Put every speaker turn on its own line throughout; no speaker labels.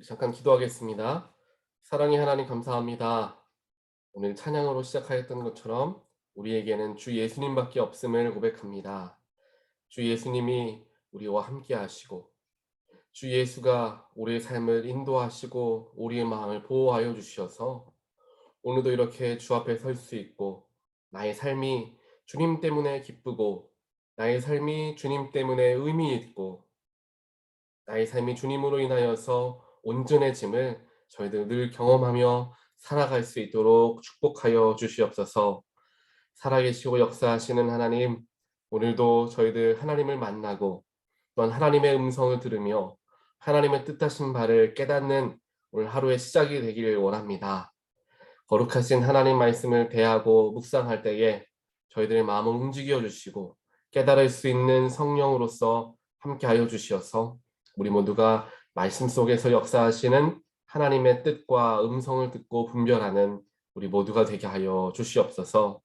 잠깐 기도하겠습니다. 사랑의 하나님 감사합니다. 오늘 찬양으로 시작하였던 것처럼 우리에게는 주 예수님밖에 없음을 고백합니다. 주 예수님이 우리와 함께 하시고 주 예수가 우리의 삶을 인도하시고 우리의 마음을 보호하여 주셔서 오늘도 이렇게 주 앞에 설 수 있고 나의 삶이 주님 때문에 기쁘고 나의 삶이 주님 때문에 의미 있고 나의 삶이 주님으로 인하여서 온전해짐을 저희들 늘 경험하며 살아갈 수 있도록 축복하여 주시옵소서. 살아계시고 역사하시는 하나님, 오늘도 저희들 하나님을 만나고 또한 하나님의 음성을 들으며 하나님의 뜻하신 바를 깨닫는 오늘 하루의 시작이 되기를 원합니다. 거룩하신 하나님 말씀을 대하고 묵상할 때에 저희들의 마음을 움직여 주시고 깨달을 수 있는 성령으로서 함께하여 주시어서 우리 모두가 말씀 속에서 역사하시는 하나님의 뜻과 음성을 듣고 분별하는 우리 모두가 되게 하여 주시옵소서.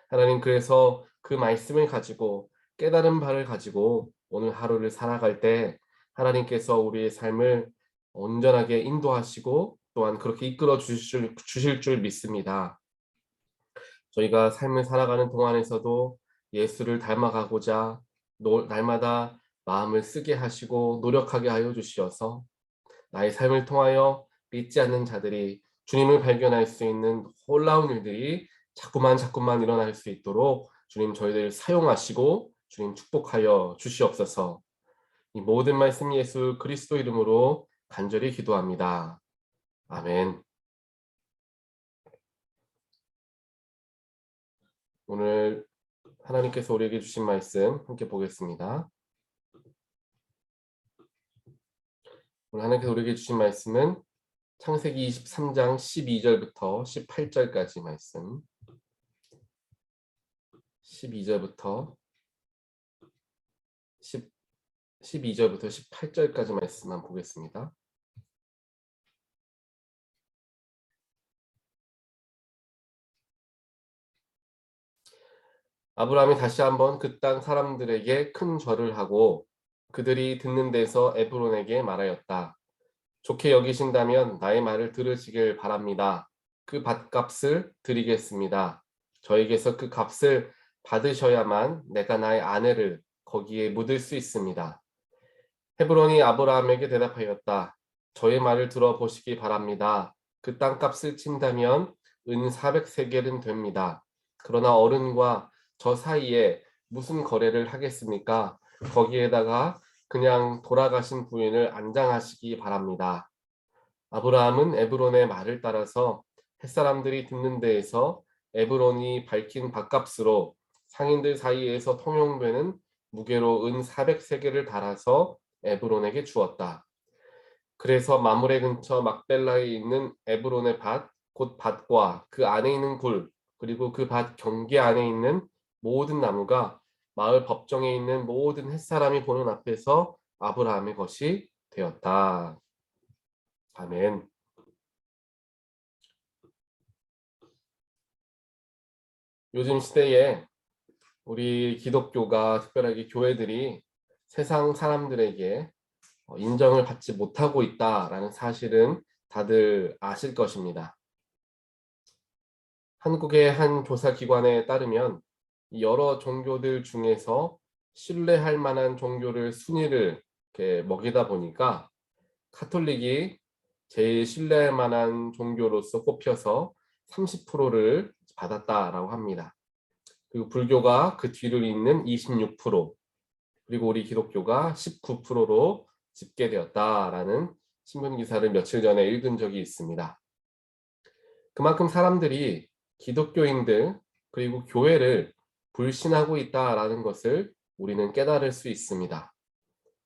하나님, 그래서 그 말씀을 가지고 깨달은 바를 가지고 오늘 하루를 살아갈 때 하나님께서 우리의 삶을 온전하게 인도하시고 또한 그렇게 이끌어 주실 줄 믿습니다. 저희가 삶을 살아가는 동안에서도 예수를 닮아가고자 날마다 마음을 쓰게 하시고 노력하게 하여 주시어서 나의 삶을 통하여 믿지 않는 자들이 주님을 발견할 수 있는 놀라운 일들이 자꾸만 일어날 수 있도록 주님 저희들을 사용하시고 주님 축복하여 주시옵소서. 이 모든 말씀 예수 그리스도 이름으로 간절히 기도합니다. 아멘. 오늘 하나님께서 우리에게 주신 말씀 함께 보겠습니다. 오늘 하나님께서 우리에게 주신 말씀은 창세기 23장 12절부터 18절까지 말씀, 12절부터 12절부터 18절까지 말씀만 보겠습니다. 아브라함이 다시 한번 그 땅 사람들에게 큰 절을 하고 그들이 듣는 데서 에브론에게 말하였다. 좋게 여기신다면 나의 말을 들으시길 바랍니다. 그 밭값을 드리겠습니다. 저에게서 그 값을 받으셔야만 내가 나의 아내를 거기에 묻을 수 있습니다. 헤브론이 아브라함에게 대답하였다. 저의 말을 들어보시기 바랍니다. 그 땅값을 친다면 은 400세겔은 됩니다. 그러나 어른과 저 사이에 무슨 거래를 하겠습니까? 거기에다가 그냥 돌아가신 부인을 안장하시기 바랍니다. 아브라함은 에브론의 말을 따라서 햇사람들이 듣는 데에서 에브론이 밝힌 밭값으로 상인들 사이에서 통용되는 무게로 은 400세겔을 달아서 에브론에게 주었다. 그래서 마므레 근처 막벨라에 있는 에브론의 밭, 곧 밭과 그 안에 있는 굴, 그리고 그 밭 경계 안에 있는 모든 나무가 마을 법정에 있는 모든 햇사람이 보는 앞에서 아브라함의 것이 되었다. 아멘. 요즘 시대에 우리 기독교가 특별하게 교회들이 세상 사람들에게 인정을 받지 못하고 있다라는 사실은 다들 아실 것입니다. 한국의 한 조사 기관에 따르면 여러 종교들 중에서 신뢰할 만한 종교를 순위를 이렇게 먹이다 보니까 카톨릭이 제일 신뢰할 만한 종교로서 꼽혀서 30%를 받았다라고 합니다. 그리고 불교가 그 뒤를 잇는 26%, 그리고 우리 기독교가 19%로 집계되었다라는 신문 기사를 며칠 전에 읽은 적이 있습니다. 그만큼 사람들이 기독교인들 그리고 교회를 불신하고 있다라는 것을 우리는 깨달을 수 있습니다.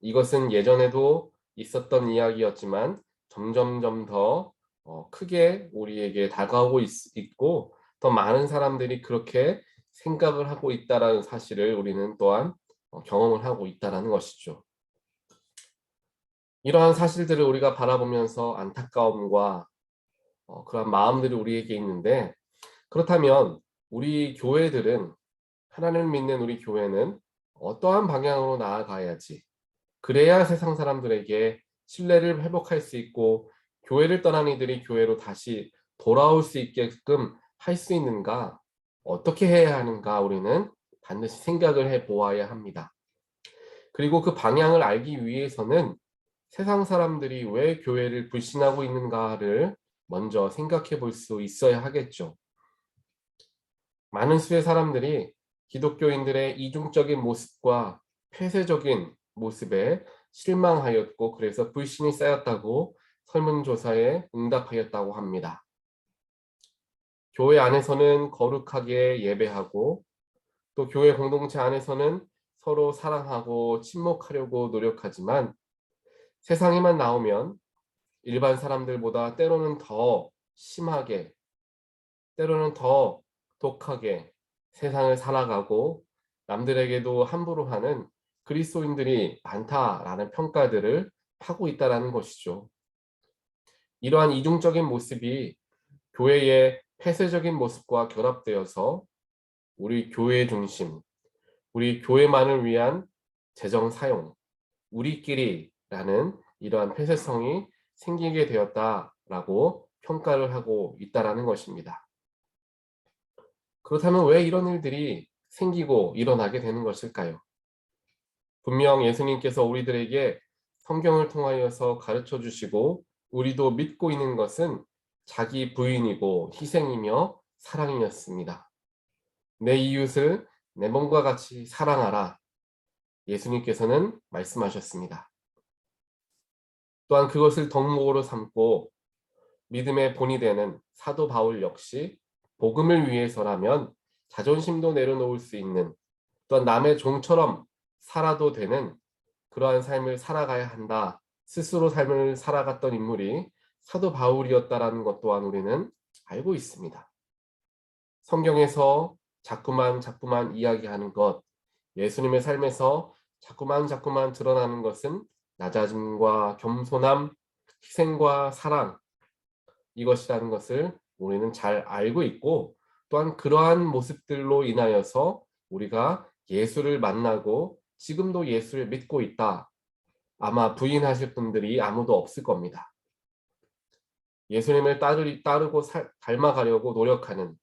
이것은 예전에도 있었던 이야기였지만 점점점 더 크게 우리에게 다가오고 있고 더 많은 사람들이 그렇게 생각을 하고 있다라는 사실을 우리는 또한 경험을 하고 있다라는 것이죠. 이러한 사실들을 우리가 바라보면서 안타까움과 그런 마음들이 우리에게 있는데, 그렇다면 우리 교회들은, 하나님을 믿는 우리 교회는 어떠한 방향으로 나아가야지, 그래야 세상 사람들에게 신뢰를 회복할 수 있고 교회를 떠난 이들이 교회로 다시 돌아올 수 있게끔 할 수 있는가, 어떻게 해야 하는가 우리는 반드시 생각을 해 보아야 합니다. 그리고 그 방향을 알기 위해서는 세상 사람들이 왜 교회를 불신하고 있는가를 먼저 생각해 볼 수 있어야 하겠죠. 많은 수의 사람들이 기독교인들의 이중적인 모습과 폐쇄적인 모습에 실망하였고 그래서 불신이 쌓였다고 설문조사에 응답하였다고 합니다. 교회 안에서는 거룩하게 예배하고 또 교회 공동체 안에서는 서로 사랑하고 친목하려고 노력하지만 세상에만 나오면 일반 사람들보다 때로는 더 심하게, 때로는 더 독하게 세상을 살아가고 남들에게도 함부로 하는 그리스도인들이 많다라는 평가들을 하고 있다는 것이죠. 이러한 이중적인 모습이 교회의 폐쇄적인 모습과 결합되어서 우리 교회 중심, 우리 교회만을 위한 재정 사용, 우리끼리라는 이러한 폐쇄성이 생기게 되었다라고 평가를 하고 있다는 것입니다. 그렇다면 왜 이런 일들이 생기고 일어나게 되는 것일까요? 분명 예수님께서 우리들에게 성경을 통하여서 가르쳐 주시고 우리도 믿고 있는 것은 자기 부인이고 희생이며 사랑이었습니다. 내 이웃을 내 몸과 같이 사랑하라. 예수님께서는 말씀하셨습니다. 또한 그것을 덕목으로 삼고 믿음의 본이 되는 사도 바울 역시 복음을 위해서라면 자존심도 내려놓을 수 있는 또한 남의 종처럼 살아도 되는 그러한 삶을 살아가야 한다. 스스로 삶을 살아갔던 인물이 사도 바울이었다라는 것 또한 우리는 알고 있습니다. 성경에서 자꾸만 이야기하는 것, 예수님의 삶에서 자꾸만 드러나는 것은 낮아짐과 겸손함, 희생과 사랑, 이것이라는 것을 우리는 잘 알고 있고 또한 그러한 모습들로 인하여서 우리가 예수를 만나고 지금도 예수를 믿고 있다. 아마 부인하실 분들이 아무도 없을 겁니다. 예수님을 따르고 닮아가려고 노력하는,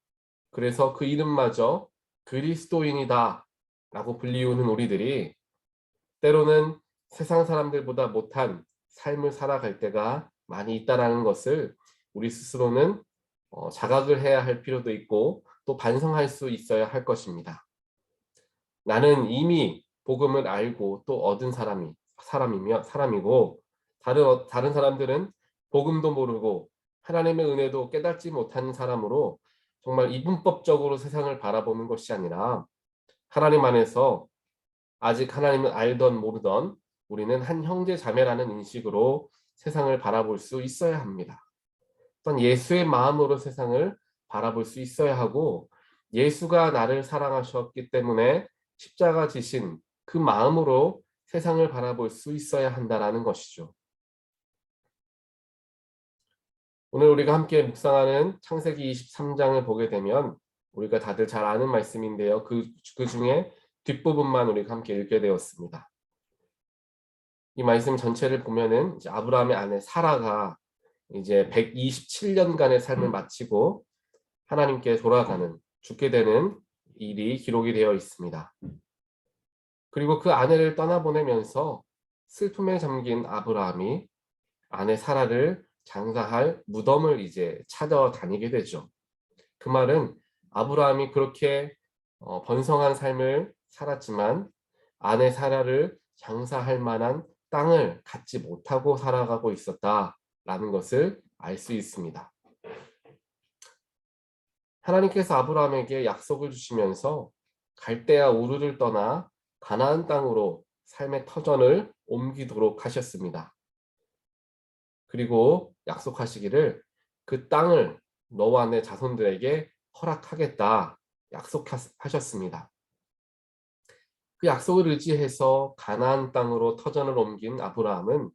그래서 그 이름마저 그리스도인이다 라고 불리우는 우리들이 때로는 세상 사람들보다 못한 삶을 살아갈 때가 많이 있다는 것을 우리 스스로는 자각을 해야 할 필요도 있고 또 반성할 수 있어야 할 것입니다. 나는 이미 복음을 알고 또 얻은 사람이고 다른 사람들은 복음도 모르고 하나님의 은혜도 깨닫지 못하는 사람으로 정말 이분법적으로 세상을 바라보는 것이 아니라 하나님 안에서 아직 하나님을 알던 모르던 우리는 한 형제 자매라는 인식으로 세상을 바라볼 수 있어야 합니다. 또한 예수의 마음으로 세상을 바라볼 수 있어야 하고 예수가 나를 사랑하셨기 때문에 십자가 지신 그 마음으로 세상을 바라볼 수 있어야 한다라는 것이죠. 오늘 우리가 함께 묵상하는 창세기 23장을 보게 되면 우리가 다들 잘 아는 말씀인데요. 그 중에 뒷부분만 우리가 함께 읽게 되었습니다. 이 말씀 전체를 보면은 이제 아브라함의 아내 사라가 이제 127년간의 삶을 마치고 하나님께 돌아가는, 죽게 되는 일이 기록이 되어 있습니다. 그리고 그 아내를 떠나보내면서 슬픔에 잠긴 아브라함이 아내 사라를 장사할 무덤을 이제 찾아다니게 되죠. 그 말은 아브라함이 그렇게 번성한 삶을 살았지만 아내 사라를 장사할 만한 땅을 갖지 못하고 살아가고 있었다라는 것을 알 수 있습니다. 하나님께서 아브라함에게 약속을 주시면서 갈대아 우르를 떠나 가나안 땅으로 삶의 터전을 옮기도록 하셨습니다. 그리고 약속하시기를 그 땅을 너와 내 자손들에게 허락하겠다 약속하셨습니다. 그 약속을 의지해서 가나안 땅으로 터전을 옮긴 아브라함은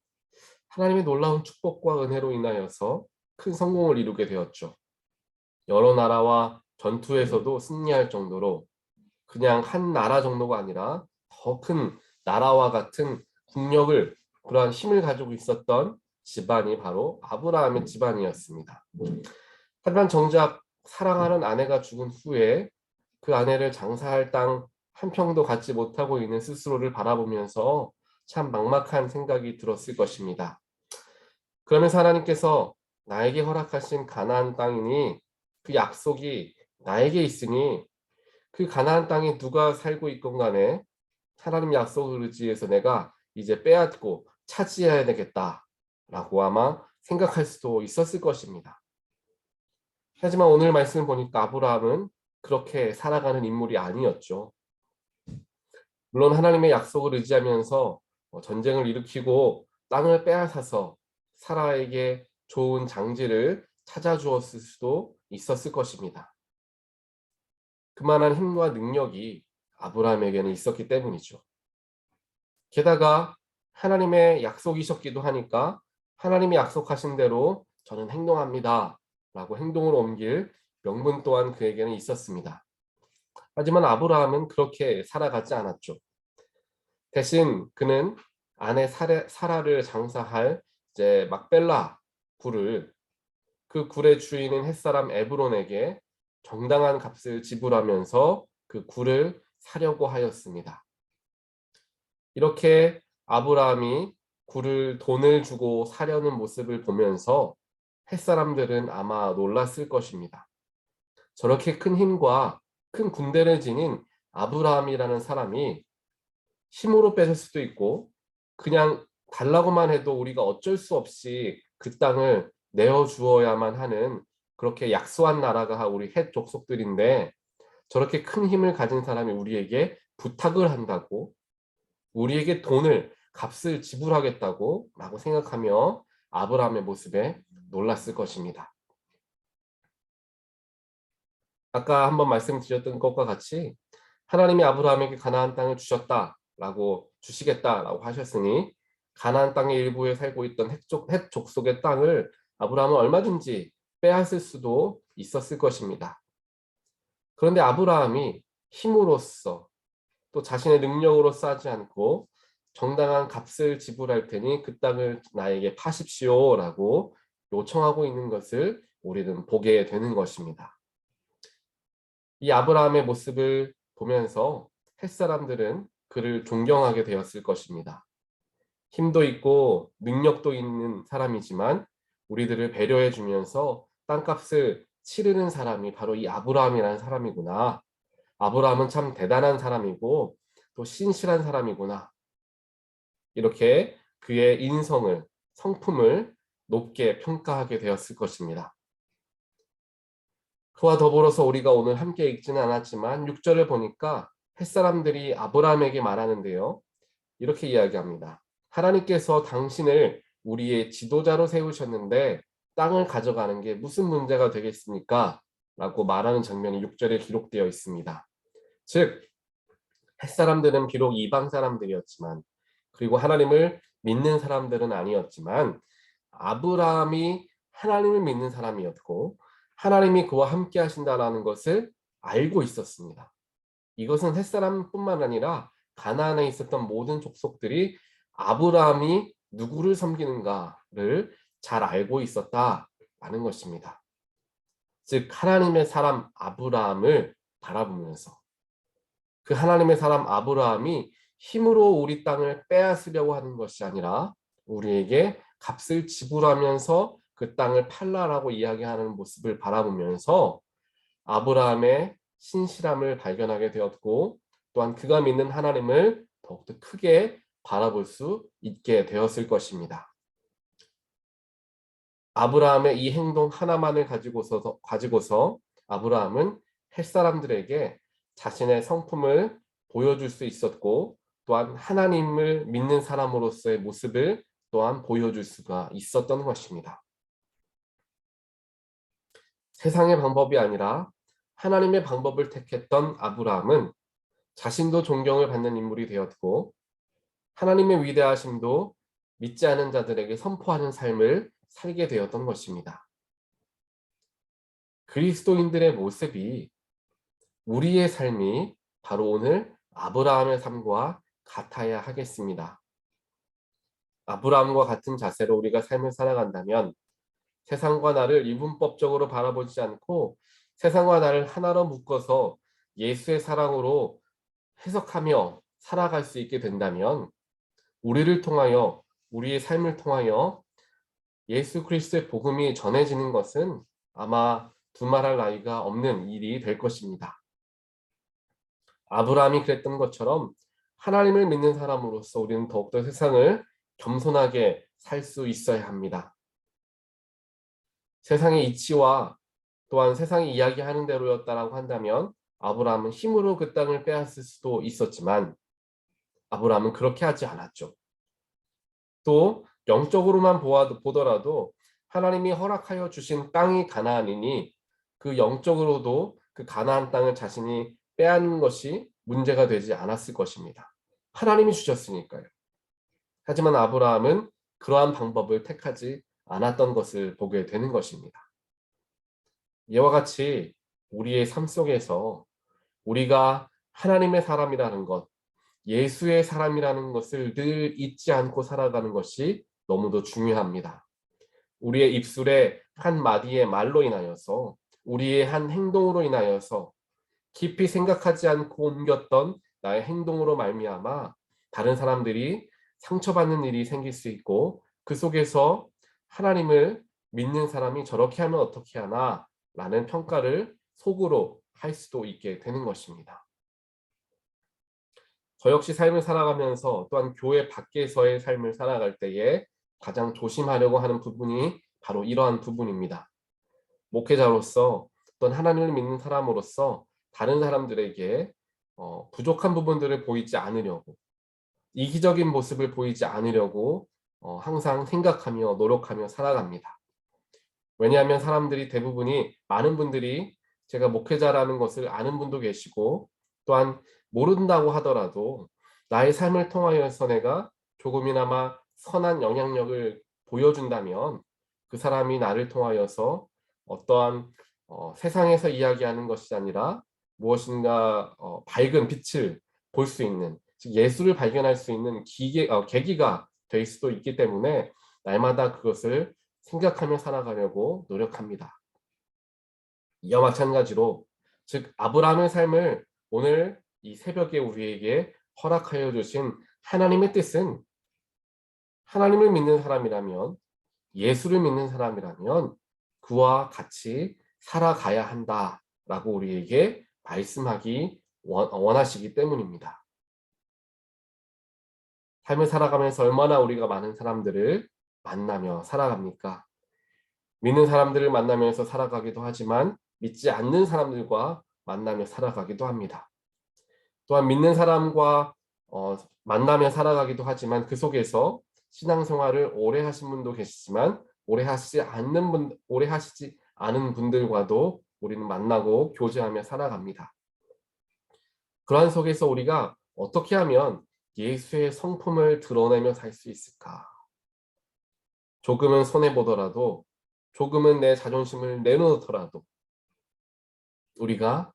하나님의 놀라운 축복과 은혜로 인하여서 큰 성공을 이루게 되었죠. 여러 나라와 전투에서도 승리할 정도로 그냥 한 나라 정도가 아니라 더 큰 나라와 같은 국력을 그러한 힘을 가지고 있었던 집안이 바로 아브라함의 집안이었습니다. 하지만 정작 사랑하는 아내가 죽은 후에 그 아내를 장사할 땅 한 평도 갖지 못하고 있는 스스로를 바라보면서 참 막막한 생각이 들었을 것입니다. 그러면서 하나님께서 나에게 허락하신 가나안 땅이니 그 약속이 나에게 있으니 그 가나안 땅에 누가 살고 있건 간에 하나님 약속을 의지해서 내가 이제 빼앗고 차지해야 되겠다라고 아마 생각할 수도 있었을 것입니다. 하지만 오늘 말씀을 보니까 아브라함은 그렇게 살아가는 인물이 아니었죠. 물론 하나님의 약속을 의지하면서 전쟁을 일으키고 땅을 빼앗아서 사라에게 좋은 장지를 찾아주었을 수도 있었을 것입니다. 그만한 힘과 능력이 아브라함에게는 있었기 때문이죠. 게다가 하나님의 약속이셨기도 하니까 하나님이 약속하신 대로 저는 행동합니다 라고 행동으로 옮길 명분 또한 그에게는 있었습니다. 하지만 아브라함은 그렇게 살아가지 않았죠. 대신 그는 아내 사라를 장사할 이제 막벨라 굴을 그 굴의 주인인 햇사람 에브론에게 정당한 값을 지불하면서 그 굴을 사려고 하였습니다. 이렇게 아브라함이 굴을 돈을 주고 사려는 모습을 보면서 햇사람들은 아마 놀랐을 것입니다. 저렇게 큰 힘과 큰 군대를 지닌 아브라함이라는 사람이 힘으로 뺏을 수도 있고 그냥 달라고만 해도 우리가 어쩔 수 없이 그 땅을 내어주어야만 하는 그렇게 약소한 나라가 우리 헷 족속들인데 저렇게 큰 힘을 가진 사람이 우리에게 부탁을 한다고 우리에게 돈을 값을 지불하겠다고 라고 생각하며 아브라함의 모습에 놀랐을 것입니다. 아까 한번 말씀드렸던 것과 같이 하나님이 아브라함에게 가나안 땅을 주시겠다라고 하셨으니 가나안 땅의 일부에 살고 있던 헷 족속의 땅을 아브라함은 얼마든지 빼앗을 수도 있었을 것입니다. 그런데 아브라함이 힘으로써 또 자신의 능력으로서 하지 않고 정당한 값을 지불할 테니 그 땅을 나에게 파십시오라고 요청하고 있는 것을 우리는 보게 되는 것입니다. 이 아브라함의 모습을 보면서 햇사람들은 그를 존경하게 되었을 것입니다. 힘도 있고 능력도 있는 사람이지만 우리들을 배려해 주면서 땅값을 치르는 사람이 바로 이 아브라함이라는 사람이구나. 아브라함은 참 대단한 사람이고 또 신실한 사람이구나. 이렇게 그의 인성을, 성품을 높게 평가하게 되었을 것입니다. 그와 더불어서 우리가 오늘 함께 읽지는 않았지만 6절을 보니까 햇사람들이 아브라함에게 말하는데요. 이렇게 이야기합니다. 하나님께서 당신을 우리의 지도자로 세우셨는데 땅을 가져가는 게 무슨 문제가 되겠습니까? 라고 말하는 장면이 6절에 기록되어 있습니다. 즉 햇사람들은 비록 이방 사람들이었지만 그리고 하나님을 믿는 사람들은 아니었지만 아브라함이 하나님을 믿는 사람이었고 하나님이 그와 함께 하신다라는 것을 알고 있었습니다. 이것은 햇사람뿐만 아니라 가나안에 있었던 모든 족속들이 아브라함이 누구를 섬기는가를 잘 알고 있었다라는 것입니다. 즉 하나님의 사람 아브라함을 바라보면서 그 하나님의 사람 아브라함이 힘으로 우리 땅을 빼앗으려고 하는 것이 아니라 우리에게 값을 지불하면서 그 땅을 팔라라고 이야기하는 모습을 바라보면서 아브라함의 신실함을 발견하게 되었고 또한 그가 믿는 하나님을 더욱더 크게 바라볼 수 있게 되었을 것입니다. 아브라함의 이 행동 하나만을 가지고서 아브라함은 햇사람들에게 자신의 성품을 보여줄 수 있었고 또한 하나님을 믿는 사람으로서의 모습을 또한 보여줄 수가 있었던 것입니다. 세상의 방법이 아니라 하나님의 방법을 택했던 아브라함은 자신도 존경을 받는 인물이 되었고 하나님의 위대하심도 믿지 않은 자들에게 선포하는 삶을 살게 되었던 것입니다. 그리스도인들의 모습이 우리의 삶이 바로 오늘 아브라함의 삶과 같아야 하겠습니다. 아브라함과 같은 자세로 우리가 삶을 살아간다면 세상과 나를 이분법적으로 바라보지 않고 세상과 나를 하나로 묶어서 예수의 사랑으로 해석하며 살아갈 수 있게 된다면 우리를 통하여 우리의 삶을 통하여 예수 그리스도의 복음이 전해지는 것은 아마 두말할 나위가 없는 일이 될 것입니다. 아브라함이 그랬던 것처럼 하나님을 믿는 사람으로서 우리는 더욱더 세상을 겸손하게 살 수 있어야 합니다. 세상의 이치와 또한 세상이 이야기하는 대로였다라고 한다면 아브라함은 힘으로 그 땅을 빼앗을 수도 있었지만 아브라함은 그렇게 하지 않았죠. 또 영적으로만 보더라도 하나님이 허락하여 주신 땅이 가나안이니 그 영적으로도 그 가나안 땅을 자신이 빼앗는 것이 문제가 되지 않았을 것입니다. 하나님이 주셨으니까요. 하지만 아브라함은 그러한 방법을 택하지 않았던 것을 보게 되는 것입니다. 이와 같이 우리의 삶 속에서 우리가 하나님의 사람이라는 것, 예수의 사람이라는 것을 늘 잊지 않고 살아가는 것이 너무도 중요합니다. 우리의 입술의 한 마디의 말로 인하여서 우리의 한 행동으로 인하여서 깊이 생각하지 않고 옮겼던 나의 행동으로 말미암아 다른 사람들이 상처받는 일이 생길 수 있고 그 속에서 하나님을 믿는 사람이 저렇게 하면 어떻게 하나 라는 평가를 속으로 할 수도 있게 되는 것입니다. 저 역시 삶을 살아가면서 또한 교회 밖에서의 삶을 살아갈 때에 가장 조심하려고 하는 부분이 바로 이러한 부분입니다. 목회자로서 또는 하나님을 믿는 사람으로서 다른 사람들에게 부족한 부분들을 보이지 않으려고 이기적인 모습을 보이지 않으려고 항상 생각하며 노력하며 살아갑니다. 왜냐하면 사람들이 대부분이 많은 분들이 제가 목회자라는 것을 아는 분도 계시고 또한 모른다고 하더라도 나의 삶을 통하여서 내가 조금이나마 선한 영향력을 보여준다면 그 사람이 나를 통하여서 어떠한 세상에서 이야기하는 것이 아니라 무엇인가 밝은 빛을 볼 수 있는 즉 예수를 발견할 수 있는 계기가 될 수도 있기 때문에 날마다 그것을 생각하며 살아가려고 노력합니다. 이와 마찬가지로 즉 아브라함의 삶을 오늘 이 새벽에 우리에게 허락하여 주신 하나님의 뜻은 하나님을 믿는 사람이라면 예수를 믿는 사람이라면 그와 같이 살아가야 한다라고 우리에게 말씀하기 원하시기 때문입니다. 삶을 살아가면서 얼마나 우리가 많은 사람들을 만나며 살아갑니까? 믿는 사람들을 만나면서 살아가기도 하지만 믿지 않는 사람들과 만나며 살아가기도 합니다. 또한 믿는 사람과 만나며 살아가기도 하지만 그 속에서 신앙생활을 오래 하신 분도 계시지만 오래 하시지 않은 분들과도 우리는 만나고 교제하며 살아갑니다. 그러한 속에서 우리가 어떻게 하면 예수의 성품을 드러내며 살 수 있을까? 조금은 손해보더라도 조금은 내 자존심을 내놓더라도 우리가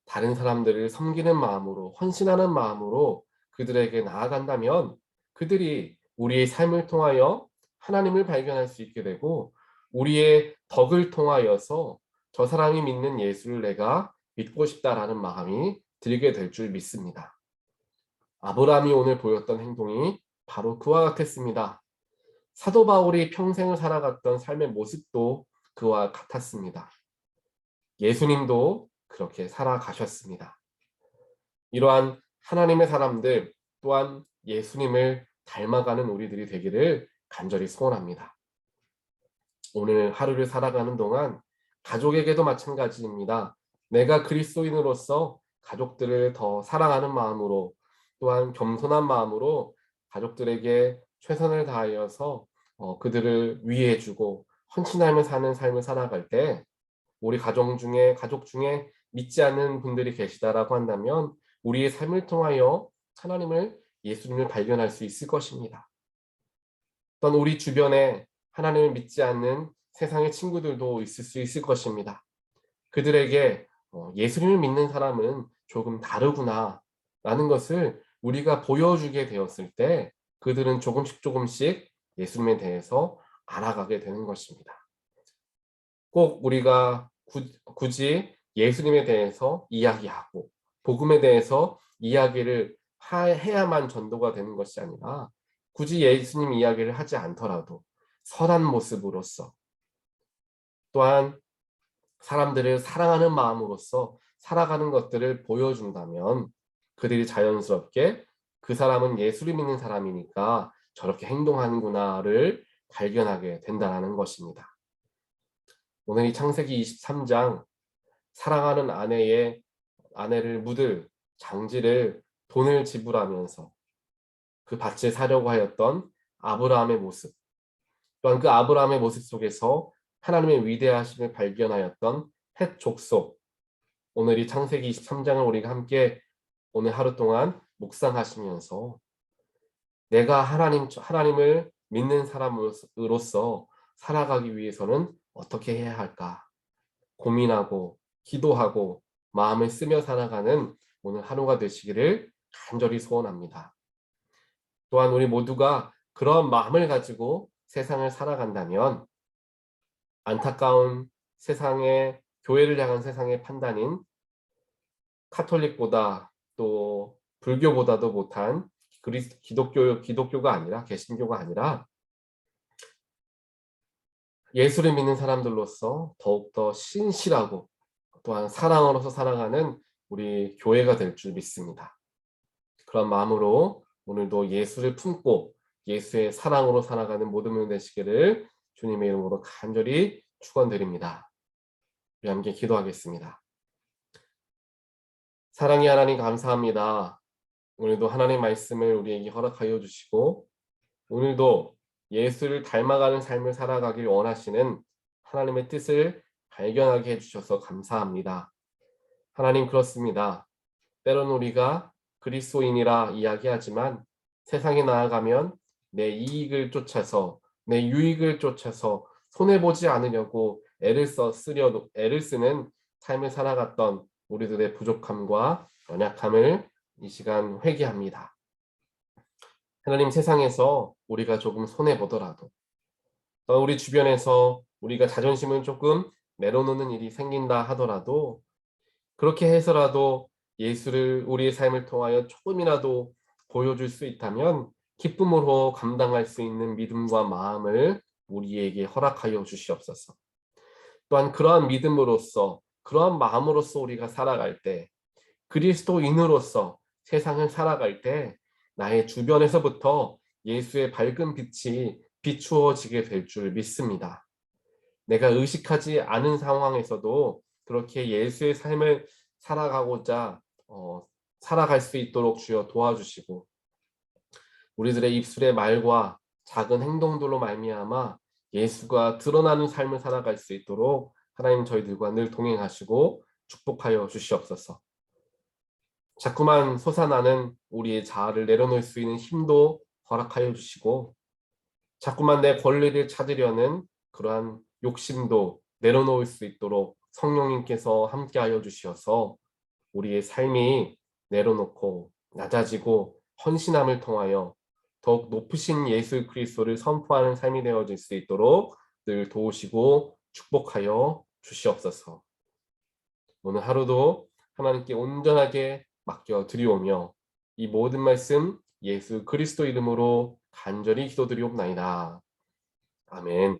다른 사람들을 섬기는 마음으로 헌신하는 마음으로 그들에게 나아간다면 그들이 우리의 삶을 통하여 하나님을 발견할 수 있게 되고 우리의 덕을 통하여서 저 사람이 믿는 예수를 내가 믿고 싶다라는 마음이 들게 될 줄 믿습니다. 아브라함이 오늘 보였던 행동이 바로 그와 같았습니다. 사도 바울이 평생을 살아갔던 삶의 모습도 그와 같았습니다. 예수님도 그렇게 살아가셨습니다. 이러한 하나님의 사람들 또한 예수님을 닮아가는 우리들이 되기를 간절히 소원합니다. 오늘 하루를 살아가는 동안 가족에게도 마찬가지입니다. 내가 그리스도인으로서 가족들을 더 사랑하는 마음으로 또한 겸손한 마음으로 가족들에게 최선을 다하여서 그들을 위해주고 헌신하며 사는 삶을 살아갈 때 우리 가족 중에 믿지 않는 분들이 계시다라고 한다면 우리의 삶을 통하여 하나님을 예수님을 발견할 수 있을 것입니다. 또한 우리 주변에 하나님을 믿지 않는 세상의 친구들도 있을 수 있을 것입니다. 그들에게 예수님을 믿는 사람은 조금 다르구나 라는 것을 우리가 보여주게 되었을 때 그들은 조금씩 예수님에 대해서 알아가게 되는 것입니다. 꼭 우리가 굳이 예수님에 대해서 이야기하고 복음에 대해서 이야기를 해야만 전도가 되는 것이 아니라 굳이 예수님 이야기를 하지 않더라도 선한 모습으로서 또한 사람들을 사랑하는 마음으로서 살아가는 것들을 보여준다면 그들이 자연스럽게 그 사람은 예수를 믿는 사람이니까 저렇게 행동하는구나를 발견하게 된다는 것입니다. 오늘 이 창세기 23장 사랑하는 아내를 묻을 장지를 돈을 지불하면서 그 밭을 사려고 하였던 아브라함의 모습, 또한 그 아브라함의 모습 속에서 하나님의 위대하심을 발견하였던 헷 족속, 오늘 이 창세기 23장을 우리가 함께 오늘 하루 동안 묵상하시면서 내가 하나님을 믿는 사람으로서 살아가기 위해서는 어떻게 해야 할까 고민하고 기도하고 마음을 쓰며 살아가는 오늘 하루가 되시기를 간절히 소원합니다. 또한 우리 모두가 그런 마음을 가지고 세상을 살아간다면 안타까운 세상의 교회를 향한 세상의 판단인 카톨릭보다 또 불교보다도 못한 기독교가 아니라 개신교가 아니라 예수를 믿는 사람들로서 더욱더 신실하고 또한 사랑으로서 살아가는 우리 교회가 될 줄 믿습니다. 그런 마음으로 오늘도 예수를 품고 예수의 사랑으로 살아가는 모든 분 되시기를 주님의 이름으로 간절히 축원드립니다. 우리 함께 기도하겠습니다. 사랑의 하나님 감사합니다. 오늘도 하나님 말씀을 우리에게 허락하여 주시고 오늘도 예수를 닮아가는 삶을 살아가길 원하시는 하나님의 뜻을 발견하게 해주셔서 감사합니다. 하나님 그렇습니다. 때론 우리가 그리스도인이라 이야기하지만 세상에 나아가면 내 이익을 쫓아서 내 유익을 쫓아서 손해보지 않으려고 애를 쓰는 삶을 살아갔던 우리들의 부족함과 연약함을 이 시간 회개합니다. 하나님 세상에서 우리가 조금 손해보더라도 또 우리 주변에서 우리가 자존심을 조금 내려놓는 일이 생긴다 하더라도 그렇게 해서라도 예수를 우리의 삶을 통하여 조금이라도 보여줄 수 있다면 기쁨으로 감당할 수 있는 믿음과 마음을 우리에게 허락하여 주시옵소서. 또한 그러한 믿음으로써 그러한 마음으로써 우리가 살아갈 때 그리스도인으로서 세상을 살아갈 때 나의 주변에서부터 예수의 밝은 빛이 비추어지게 될 줄 믿습니다. 내가 의식하지 않은 상황에서도 그렇게 예수의 삶을 살아가고자 살아갈 수 있도록 주여 도와주시고 우리들의 입술의 말과 작은 행동들로 말미암아 예수가 드러나는 삶을 살아갈 수 있도록 하나님 저희들과 늘 동행하시고 축복하여 주시옵소서. 자꾸만 솟아나는 우리의 자아를 내려놓을 수 있는 힘도 허락하여 주시고 자꾸만 내 권리를 찾으려는 그러한 욕심도 내려놓을 수 있도록 성령님께서 함께하여 주시어서 우리의 삶이 내려놓고 낮아지고 헌신함을 통하여 더욱 높으신 예수 그리스도를 선포하는 삶이 되어질 수 있도록 늘 도우시고 축복하여 주시옵소서. 오늘 하루도 하나님께 온전하게 맡겨 드리오며 이 모든 말씀 예수 그리스도 이름으로 간절히 기도드리옵나이다. 아멘.